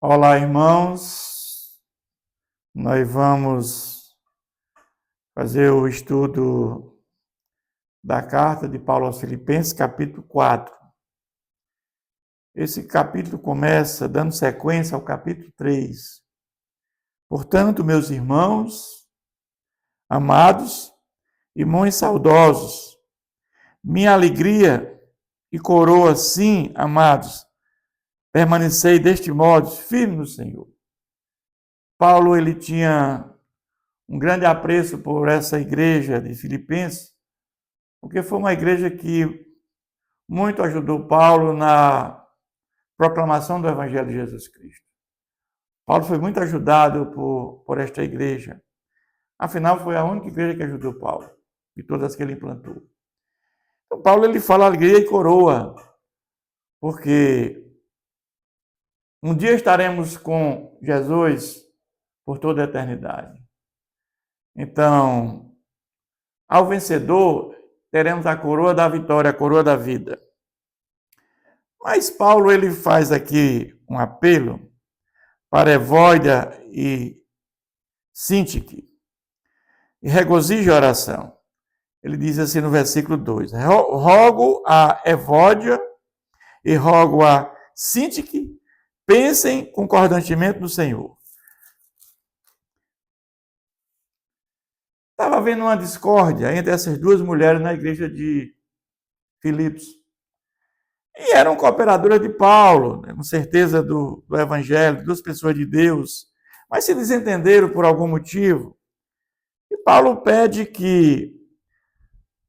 Olá, irmãos. Nós vamos fazer o estudo da carta de Paulo aos Filipenses, capítulo 4. Esse capítulo começa dando sequência ao capítulo 3. Portanto, meus irmãos, amados e muito saudosos, minha alegria e coroa, sim, amados, permanecei deste modo firme no Senhor. Paulo, ele tinha um grande apreço por essa igreja de Filipenses, porque foi uma igreja que muito ajudou Paulo na proclamação do Evangelho de Jesus Cristo. Paulo foi muito ajudado por esta igreja. Afinal, foi a única igreja que ajudou Paulo, de todas as que ele implantou. Então, Paulo ele fala alegria e coroa, porque um dia estaremos com Jesus por toda a eternidade. Então, ao vencedor, teremos a coroa da vitória, a coroa da vida. Mas Paulo ele faz aqui um apelo para Evódia e Sintique, e regozije a oração. Ele diz assim no versículo 2, rogo a Evódia e rogo a Sintique, pensem concordantemente no Senhor. Estava havendo uma discórdia entre essas duas mulheres na igreja de Filipos. E eram cooperadoras de Paulo, com certeza do Evangelho, duas pessoas de Deus, mas se desentenderam por algum motivo. E Paulo pede que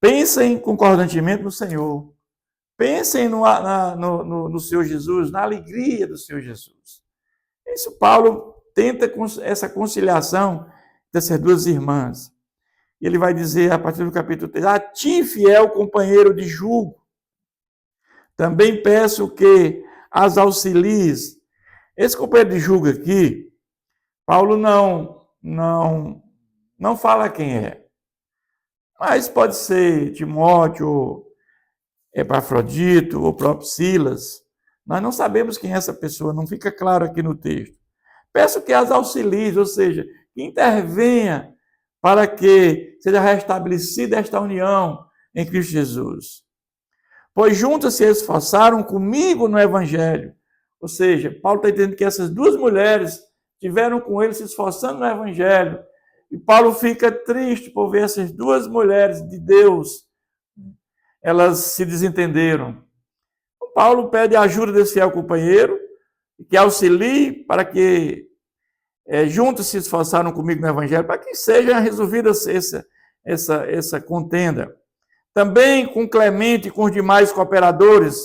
pensem concordantemente no Senhor, pensem no Senhor Jesus, na alegria do Senhor Jesus. Isso Paulo tenta essa conciliação dessas duas irmãs. E ele vai dizer, a partir do capítulo 3, a ti, fiel companheiro de jugo, também peço que as auxilies. Esse companheiro de jugo aqui, Paulo não fala quem é. Mas pode ser Timóteo, ou Epafrodito, ou próprio Silas. Nós não sabemos quem é essa pessoa, não fica claro aqui no texto. Peço que as auxilies, ou seja, que intervenha para que seja restabelecida esta união em Cristo Jesus. Pois juntas se esforçaram comigo no Evangelho. Ou seja, Paulo está entendendo que essas duas mulheres tiveram com ele se esforçando no Evangelho. E Paulo fica triste por ver essas duas mulheres de Deus, elas se desentenderam. Paulo pede a ajuda desse fiel companheiro, que auxilie para que juntos se esforçaram comigo no Evangelho, para que seja resolvida essa contenda. Também com Clemente e com os demais cooperadores,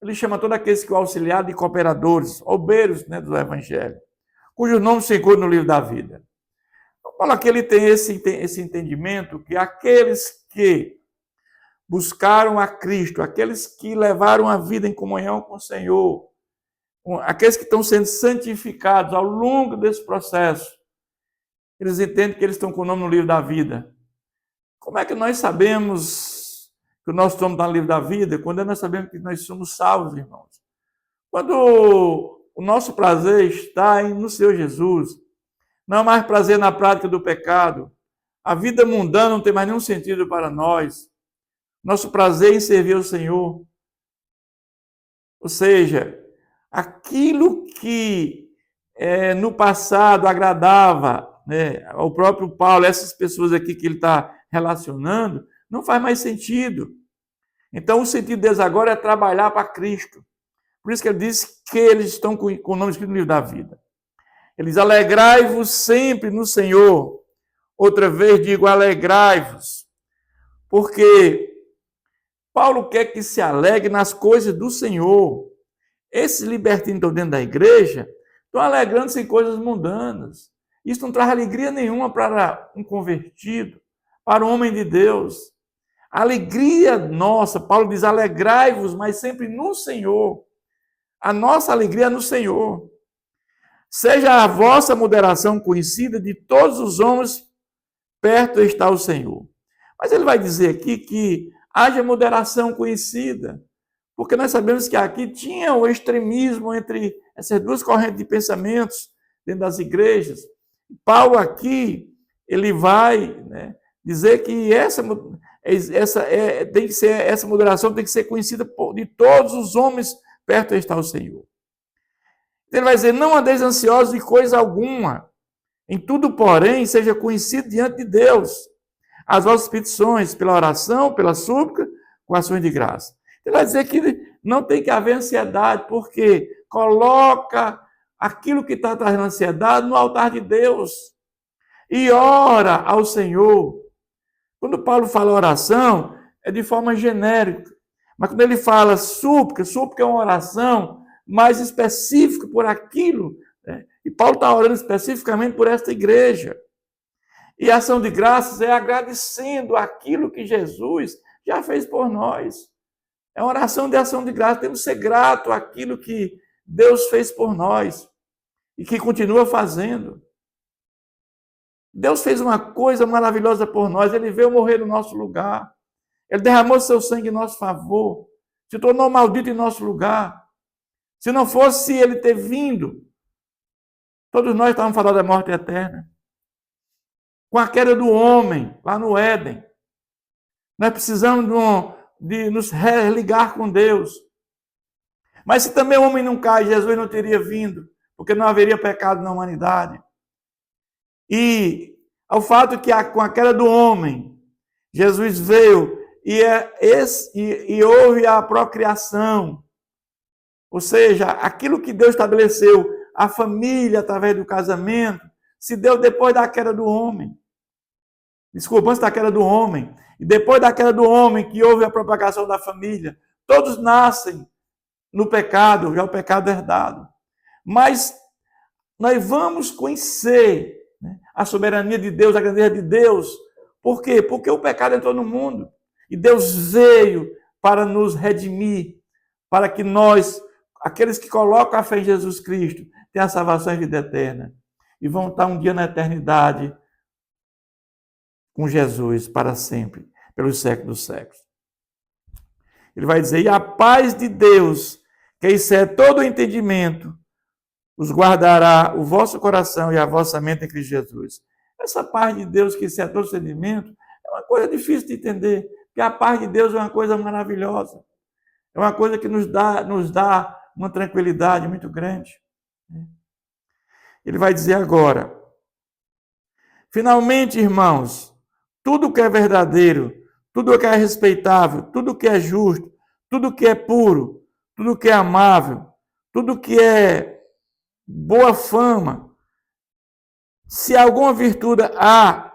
ele chama todos aqueles que o auxiliaram de cooperadores, obreiros do Evangelho, cujos nomes se encontram no livro da vida. Então, Paulo aqui ele tem esse entendimento que aqueles que buscaram a Cristo, aqueles que levaram a vida em comunhão com o Senhor, aqueles que estão sendo santificados ao longo desse processo, eles entendem que eles estão com o nome no livro da vida. Como é que nós sabemos que o nosso nome está no livro da vida? Quando nós sabemos que nós somos salvos, irmãos. Quando o nosso prazer está no Senhor Jesus, não há mais prazer na prática do pecado, a vida mundana não tem mais nenhum sentido para nós. Nosso prazer em servir ao Senhor. Ou seja, aquilo que no passado agradava ao próprio Paulo, essas pessoas aqui que ele está relacionando, não faz mais sentido. Então, o sentido deles agora é trabalhar para Cristo. Por isso que ele diz que eles estão com o nome escrito no livro da vida. Eles alegrai-vos sempre no Senhor. Outra vez digo, alegrai-vos. Porque Paulo quer que se alegre nas coisas do Senhor. Esses libertinos que estão dentro da igreja estão alegrando-se em coisas mundanas. Isso não traz alegria nenhuma para um convertido, para um homem de Deus. A alegria nossa, Paulo diz, alegrai-vos, mas sempre no Senhor. A nossa alegria é no Senhor. Seja a vossa moderação conhecida de todos os homens, perto está o Senhor. Mas ele vai dizer aqui que haja moderação conhecida. Porque nós sabemos que aqui tinha o extremismo entre essas duas correntes de pensamentos dentro das igrejas. Paulo aqui, ele vai, né, dizer que essa moderação tem que ser conhecida de todos os homens perto está o Senhor. Ele vai dizer, não andeis ansiosos de coisa alguma. Em tudo, porém, seja conhecido diante de Deus as vossas petições pela oração, pela súplica, com ações de graça. Ele vai dizer que não tem que haver ansiedade, porque coloca aquilo que está trazendo ansiedade no altar de Deus e ora ao Senhor. Quando Paulo fala oração, é de forma genérica. Mas quando ele fala súplica, súplica é uma oração mais específica por aquilo, né? E Paulo está orando especificamente por esta igreja. E a ação de graças é agradecendo aquilo que Jesus já fez por nós. É uma oração de ação de graças. Temos que ser grato àquilo que Deus fez por nós e que continua fazendo. Deus fez uma coisa maravilhosa por nós. Ele veio morrer no nosso lugar. Ele derramou seu sangue em nosso favor. Se tornou maldito em nosso lugar. Se não fosse ele ter vindo, todos nós estávamos falando da morte eterna. Com a queda do homem, lá no Éden. Nós precisamos de nos religar com Deus. Mas se também o homem não cai, Jesus não teria vindo, porque não haveria pecado na humanidade. E ao fato que com a queda do homem, Jesus veio e houve a procriação. Ou seja, aquilo que Deus estabeleceu, a família através do casamento, se deu depois da queda do homem. Desculpa, antes da queda do homem. E depois da queda do homem, que houve a propagação da família. Todos nascem no pecado, já o pecado herdado. Mas nós vamos conhecer, né, a soberania de Deus, a grandeza de Deus. Por quê? Porque o pecado entrou no mundo. E Deus veio para nos redimir, para que nós, aqueles que colocam a fé em Jesus Cristo, tenham a salvação e vida eterna. E vão estar um dia na eternidade com Jesus para sempre, pelos séculos dos séculos. Ele vai dizer, e a paz de Deus, que excede todo o entendimento, os guardará o vosso coração e a vossa mente em Cristo Jesus. Essa paz de Deus que excede todo o entendimento é uma coisa difícil de entender, porque a paz de Deus é uma coisa maravilhosa. É uma coisa que nos dá uma tranquilidade muito grande. Ele vai dizer agora, finalmente, irmãos, tudo que é verdadeiro, tudo que é respeitável, tudo que é justo, tudo que é puro, tudo que é amável, tudo que é boa fama, se alguma virtude há,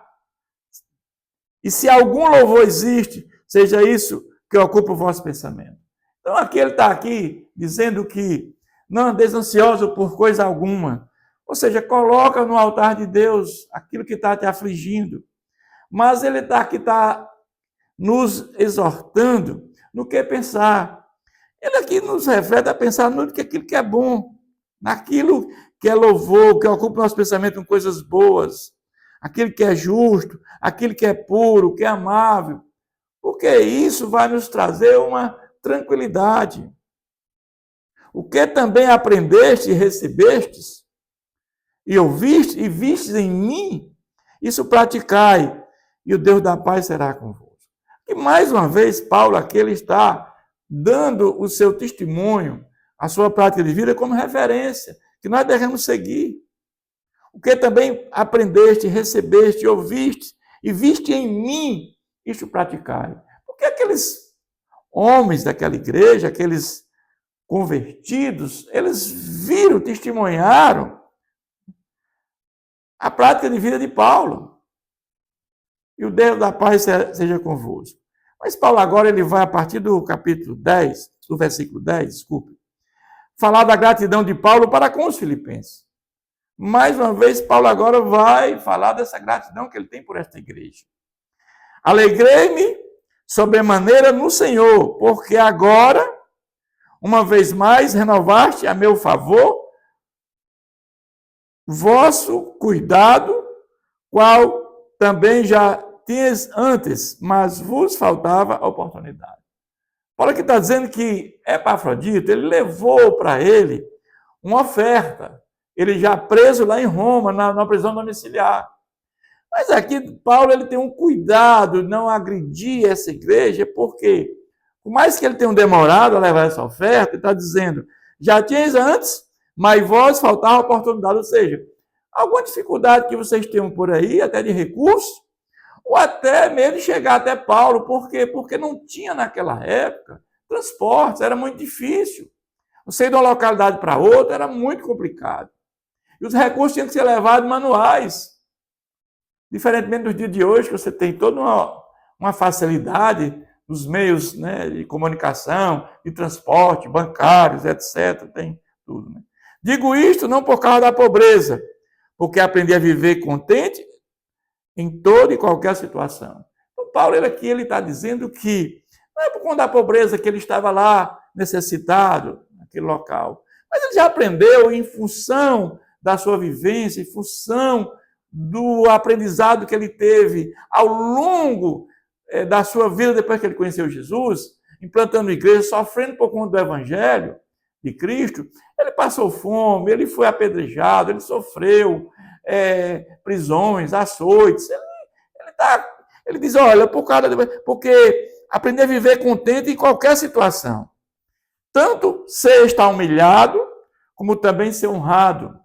e se algum louvor existe, seja isso que ocupa o vosso pensamento. Então aqui ele está aqui dizendo que não andeis ansiosos por coisa alguma, ou seja, coloca no altar de Deus aquilo que está te afligindo. Mas ele está nos exortando no que pensar. Ele aqui nos refere a pensar no que aquilo que é bom, naquilo que é louvor, que ocupa o nosso pensamento com coisas boas, aquilo que é justo, aquilo que é puro, que é amável, porque isso vai nos trazer uma tranquilidade. O que também aprendeste e recebestes, e ouviste e vistes em mim, isso praticai, e o Deus da paz será convosco. E mais uma vez, Paulo aqui ele está dando o seu testemunho, a sua prática de vida como referência, que nós devemos seguir. O que também aprendeste, recebeste, ouviste e viste em mim, isto praticai. Porque aqueles homens daquela igreja, aqueles convertidos, eles viram, testemunharam a prática de vida de Paulo. E o Deus da paz seja convosco. Mas Paulo agora ele vai, a partir do capítulo 10, do versículo 10, desculpe, falar da gratidão de Paulo para com os filipenses. Mais uma vez, Paulo agora vai falar dessa gratidão que ele tem por esta igreja. Alegrei-me sobremaneira no Senhor, porque agora, uma vez mais, renovaste a meu favor vosso cuidado, qual também já tinhas antes, mas vos faltava oportunidade. Paulo aqui está dizendo que Epafrodito, ele levou para ele uma oferta. Ele já preso lá em Roma, na prisão domiciliar. Mas aqui Paulo ele tem um cuidado de não agredir essa igreja, porque, por mais que ele tenha demorado a levar essa oferta, ele está dizendo, já tinhas antes, mas vós faltava oportunidade. Ou seja, alguma dificuldade que vocês tenham por aí, até de recurso, ou até mesmo de chegar até Paulo. Por quê? Porque não tinha naquela época transportes, era muito difícil. Você ir de uma localidade para outra era muito complicado. E os recursos tinham que ser levados manuais. Diferentemente dos dias de hoje, que você tem toda uma facilidade nos meios, né, de comunicação, de transporte, bancários, etc. Tem tudo. Né? Digo isto não por causa da pobreza, porque aprendi a viver contente em toda e qualquer situação. Então, Paulo aqui ele está dizendo que não é por conta da pobreza que ele estava lá necessitado, naquele local, mas ele já aprendeu em função da sua vivência, em função do aprendizado que ele teve ao longo da sua vida, depois que ele conheceu Jesus, implantando igreja, sofrendo por conta do Evangelho de Cristo. Ele passou fome, ele foi apedrejado, ele sofreu prisões, açoites. Ele diz, olha, porque aprender a viver contente em qualquer situação. Tanto ser estar humilhado, como também ser honrado.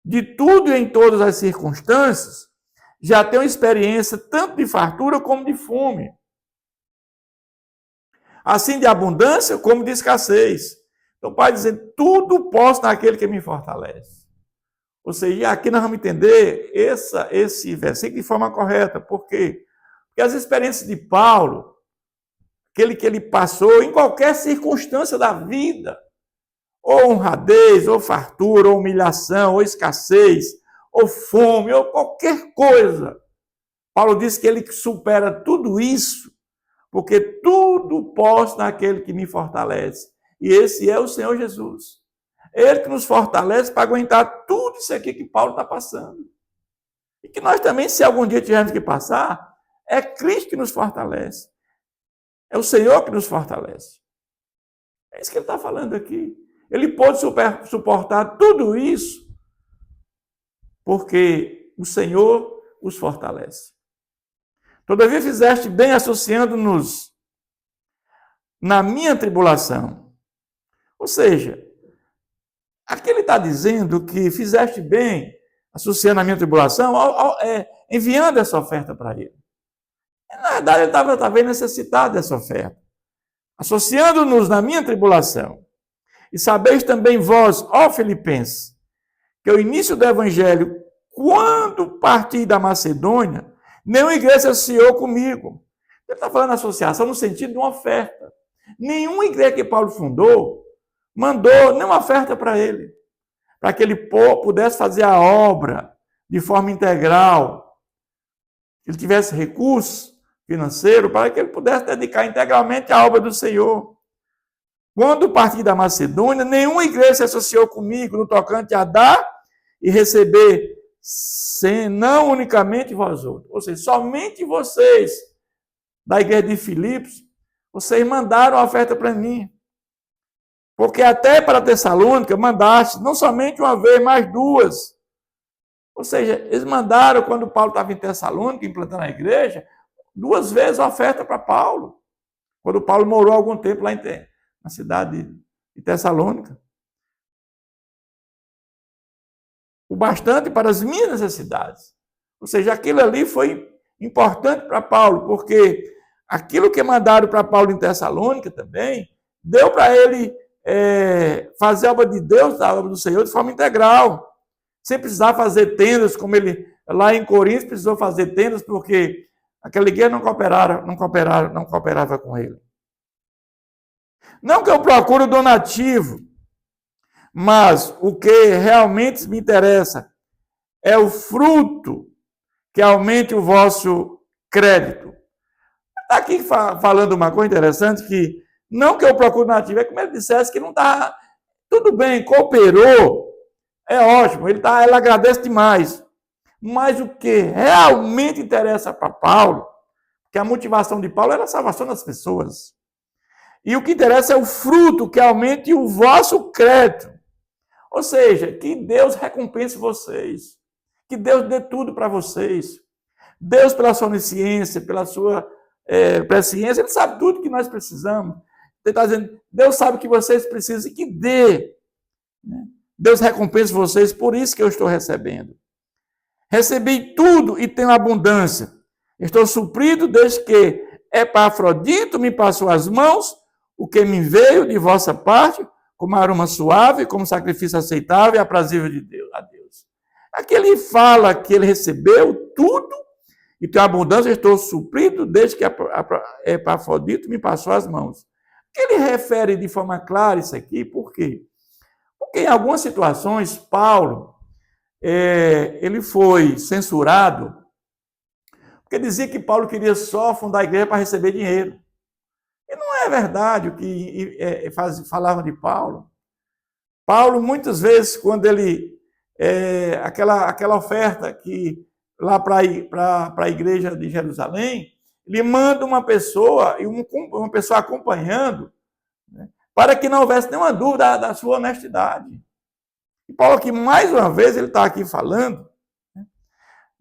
De tudo e em todas as circunstâncias, já tenho experiência tanto de fartura como de fome. Assim de abundância como de escassez. Então, o Pai dizendo, tudo posso naquele que me fortalece. Ou seja, aqui nós vamos entender esse versículo de forma correta. Por quê? Porque as experiências de Paulo, aquele que ele passou em qualquer circunstância da vida, ou honradez, ou fartura, ou humilhação, ou escassez, ou fome, ou qualquer coisa. Paulo diz que ele supera tudo isso, porque tudo posso naquele que me fortalece. E esse é o Senhor Jesus. Ele que nos fortalece para aguentar tudo isso aqui que Paulo está passando. E que nós também, se algum dia tivermos que passar, é Cristo que nos fortalece. É o Senhor que nos fortalece. É isso que ele está falando aqui. Ele pôde suportar tudo isso porque o Senhor os fortalece. Todavia fizeste bem associando-nos na minha tribulação. Ou seja, aqui ele está dizendo que fizeste bem associando a minha tribulação, enviando essa oferta para ele. Na verdade, ele estava talvez necessitado dessa oferta. Associando-nos na minha tribulação. E sabeis também vós, ó Filipenses, que o início do evangelho, quando parti da Macedônia, nenhuma igreja associou comigo. Ele está falando associação no sentido de uma oferta. Nenhuma igreja que Paulo fundou mandou nenhuma oferta para ele, para que ele pudesse fazer a obra de forma integral, que ele tivesse recurso financeiro para que ele pudesse dedicar integralmente à obra do Senhor. Quando parti da Macedônia, nenhuma igreja se associou comigo no tocante a dar e receber, não unicamente vós outros. Ou seja, somente vocês, da igreja de Filipos, vocês mandaram a oferta para mim. Porque até para Tessalônica mandaste, não somente uma vez, mas duas. Ou seja, eles mandaram, quando Paulo estava em Tessalônica, implantando a igreja, 2 vezes a oferta para Paulo. Quando Paulo morou algum tempo lá na cidade de Tessalônica. O bastante para as minhas necessidades. Ou seja, aquilo ali foi importante para Paulo, porque aquilo que mandaram para Paulo em Tessalônica também, deu para ele fazer a obra de Deus, a obra do Senhor, de forma integral. Sem precisar fazer tendas, como ele lá em Coríntios precisou fazer tendas, porque aquela igreja não cooperava com ele. Não que eu procure o donativo, mas o que realmente me interessa é o fruto que aumente o vosso crédito. Está aqui falando uma coisa interessante, que não que eu procure donativo, é como ele dissesse que não está... Tudo bem, cooperou, é ótimo, ele agradece demais. Mas o que realmente interessa para Paulo, que a motivação de Paulo era a salvação das pessoas. E o que interessa é o fruto que aumente o vosso crédito. Ou seja, que Deus recompense vocês. Que Deus dê tudo para vocês. Deus, pela sua onisciência, pela sua presciência, Ele sabe tudo que nós precisamos. Ele está dizendo, Deus sabe que vocês precisam e que dê. Deus recompense vocês, por isso que eu estou recebendo. Recebi tudo e tenho abundância. Estou suprido desde que Epafrodito me passou as mãos, o que me veio de vossa parte, como aroma suave, como sacrifício aceitável e aprazível de Deus, a Deus. Aqui ele fala que ele recebeu tudo e tem abundância, estou suprido desde que Epafrodito me passou as mãos. Ele refere de forma clara isso aqui, por quê? Porque em algumas situações, Paulo, ele foi censurado, porque dizia que Paulo queria só fundar a igreja para receber dinheiro. E não é verdade o que falavam de Paulo. Paulo, muitas vezes, quando ele... aquela oferta que lá para a igreja de Jerusalém, ele manda uma pessoa, e uma pessoa acompanhando, né, para que não houvesse nenhuma dúvida da sua honestidade. E Paulo aqui, mais uma vez, ele está aqui falando, né,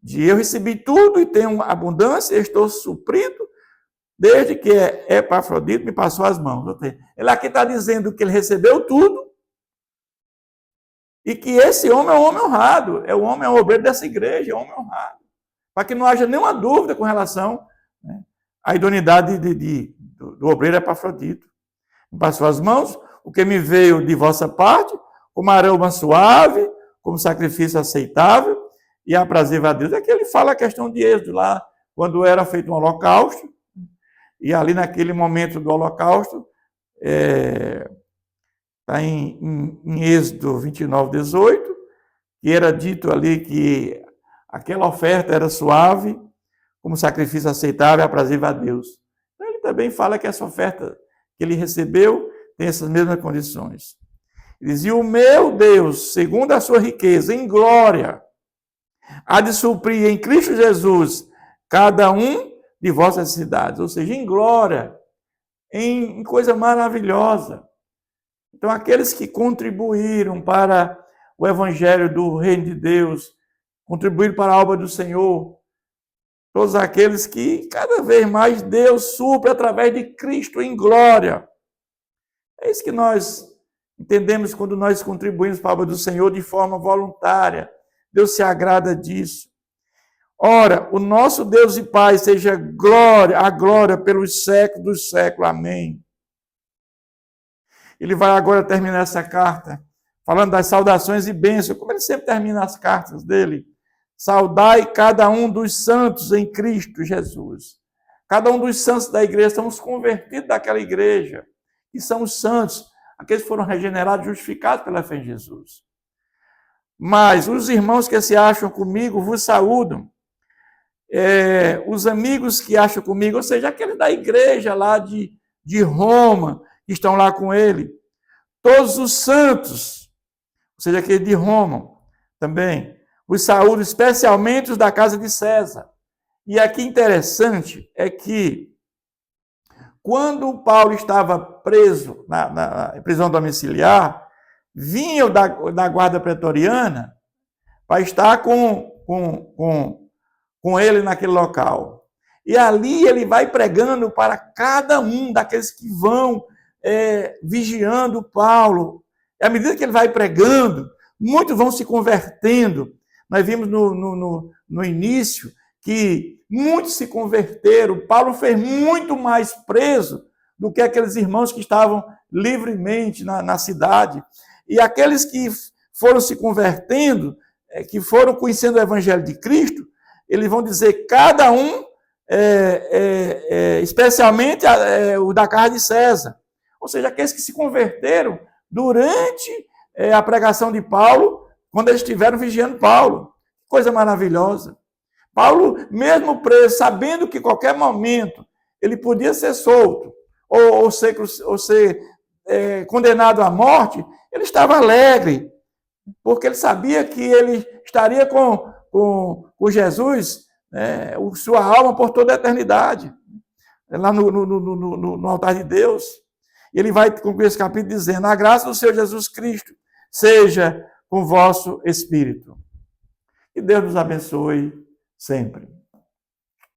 de eu recebi tudo e tenho abundância, estou suprido, desde que Epafrodito me passou as mãos. Ele aqui está dizendo que ele recebeu tudo, e que esse homem é um homem honrado, é um obreiro dessa igreja, é um homem honrado. Para que não haja nenhuma dúvida com relação, né, à idoneidade do obreiro Epafrodito. Me passou as mãos, o que me veio de vossa parte, como aroma suave, como sacrifício aceitável e aprazível a Deus. Aqui ele fala a questão de Êxodo, lá, quando era feito um holocausto, e ali naquele momento do holocausto, está em Êxodo 29, 18, que era dito ali que aquela oferta era suave, como sacrifício aceitável e aprazível a Deus. Então, ele também fala que essa oferta que ele recebeu tem essas mesmas condições. Ele dizia, o meu Deus, segundo a sua riqueza, em glória, há de suprir em Cristo Jesus cada um de vossas cidades. Ou seja, em glória, em coisa maravilhosa. Então, aqueles que contribuíram para o evangelho do reino de Deus, contribuíram para a obra do Senhor, todos aqueles que cada vez mais Deus supre através de Cristo em glória. É isso que nós entendemos quando nós contribuímos para a obra do Senhor de forma voluntária. Deus se agrada disso. Ora, o nosso Deus e Pai seja a glória pelos séculos dos séculos. Amém. Ele vai agora terminar essa carta falando das saudações e bênçãos, como ele sempre termina as cartas dele. Saudai cada um dos santos em Cristo Jesus. Cada um dos santos da igreja, somos convertidos daquela igreja, que são os santos, aqueles que foram regenerados, justificados pela fé em Jesus. Mas os irmãos que se acham comigo vos saúdam. Os amigos que acham comigo, ou seja, aqueles da igreja lá de Roma, que estão lá com ele. Todos os santos, ou seja, aqueles de Roma também, os saúdam, especialmente os da casa de César. E aqui interessante é que, quando Paulo estava preso na prisão domiciliar, vinham da guarda pretoriana para estar com ele naquele local. E ali ele vai pregando para cada um daqueles que vão vigiando Paulo. E à medida que ele vai pregando, muitos vão se convertendo. Nós vimos no início que muitos se converteram. Paulo fez muito mais preso do que aqueles irmãos que estavam livremente na cidade. E aqueles que foram se convertendo, que foram conhecendo o Evangelho de Cristo, eles vão dizer cada um, especialmente o da casa de César. Ou seja, aqueles que se converteram durante a pregação de Paulo, quando eles estiveram vigiando Paulo. Coisa maravilhosa. Paulo, mesmo preso, sabendo que em qualquer momento ele podia ser solto ou ser condenado à morte, ele estava alegre, porque ele sabia que ele estaria com Jesus, sua alma por toda a eternidade, lá no altar de Deus. E ele vai concluir esse capítulo dizendo: a graça do Senhor Jesus Cristo seja com o vosso espírito. Que Deus nos abençoe sempre.